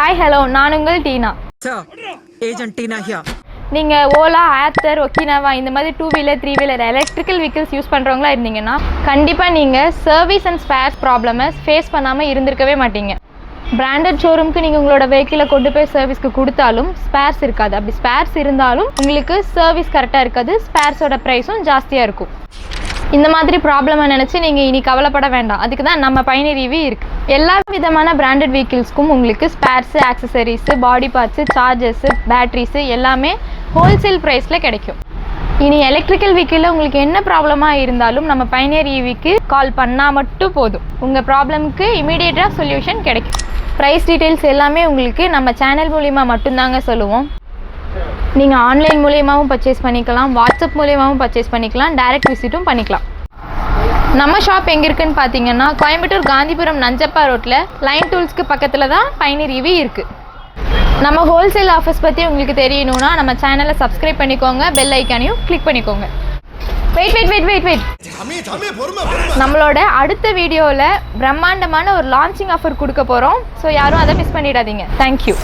Hi hello, நான் உங்கள் டீனா. Agent Tina here. நீங்கள் ஓலா, ஆத்தர், ஒக்கினாவா இந்த மாதிரி 2 wheeler 3 wheeler electrical vehicles use பண்ணுறவங்களா இருந்தீங்கன்னா கண்டிப்பாக நீங்கள் சர்வீஸ் அண்ட் ஸ்பேர்ஸ் ப்ராப்ளமை ஃபேஸ் பண்ணாமல் இருந்திருக்கவே மாட்டீங்க. பிராண்டட் ஷோரூம்க்கு நீங்கள் உங்களோட வெஹிக்கிளை கொண்டு போய் சர்வீஸ்க்கு கொடுத்தாலும் ஸ்பேர்ஸ் இருக்காது. அப்படி ஸ்பேர்ஸ் இருந்தாலும் உங்களுக்கு சர்வீஸ் கரெக்டாக இருக்காது, ஸ்பேர்ஸோட ப்ரைஸும் ஜாஸ்தியாக இருக்கும். இந்த மாதிரி ப்ராப்ளமை நினச்சி நீங்கள் இனி கவலைப்பட வேண்டாம். அதுக்கு தான் நம்ம பயணியர் EV இருக்குது. எல்லா விதமான பிராண்டட் வெஹிக்கிள்ஸ்க்கும் உங்களுக்கு ஸ்பேர்ஸு, ஆக்சசரிஸு, பாடி பார்ட்ஸு, சார்ஜர்ஸு, பேட்ரிஸு எல்லாமே ஹோல்சேல் ப்ரைஸில் கிடைக்கும். இனி எலக்ட்ரிக்கல் வெஹிக்கிளில் உங்களுக்கு என்ன ப்ராப்ளமாக இருந்தாலும் நம்ம பயணியர் EVக்கு கால் பண்ணால் மட்டும் போதும். உங்கள் ப்ராப்ளம்க்கு இமீடியட்டாக சொல்யூஷன் கிடைக்கும். ப்ரைஸ் டீட்டெயில்ஸ் எல்லாமே உங்களுக்கு நம்ம சேனல் மூலிமா மட்டும்தாங்க சொல்லுவோம். நீங்கள் ஆன்லைன் மூலியமாகவும் பர்ச்சேஸ் பண்ணிக்கலாம், வாட்ஸ்அப் மூலியமாகவும் பர்ச்சேஸ் பண்ணிக்கலாம், டைரக்ட் விசிட்டும் பண்ணிக்கலாம். நம்ம ஷாப் எங்கே இருக்குதுன்னு பார்த்தீங்கன்னா கோயம்புத்தூர் காந்திபுரம் நஞ்சப்பா ரோட்டில் லைன் டூல்ஸ்க்கு பக்கத்தில் தான் பயணியர் EV இருக்குது. நம்ம ஹோல்சேல் ஆஃபர்ஸ் பற்றி உங்களுக்கு தெரியணும்னா நம்ம சேனலை சப்ஸ்கிரைப் பண்ணிக்கோங்க, பெல் ஐக்கானையும் கிளிக் பண்ணிக்கோங்க. வெயிட் நம்மளோட அடுத்த வீடியோவில் பிரம்மாண்டமான ஒரு லான்ச்சிங் ஆஃபர் கொடுக்க போகிறோம். ஸோ யாரும் அதை மிஸ் பண்ணிடாதீங்க. தேங்க்யூ.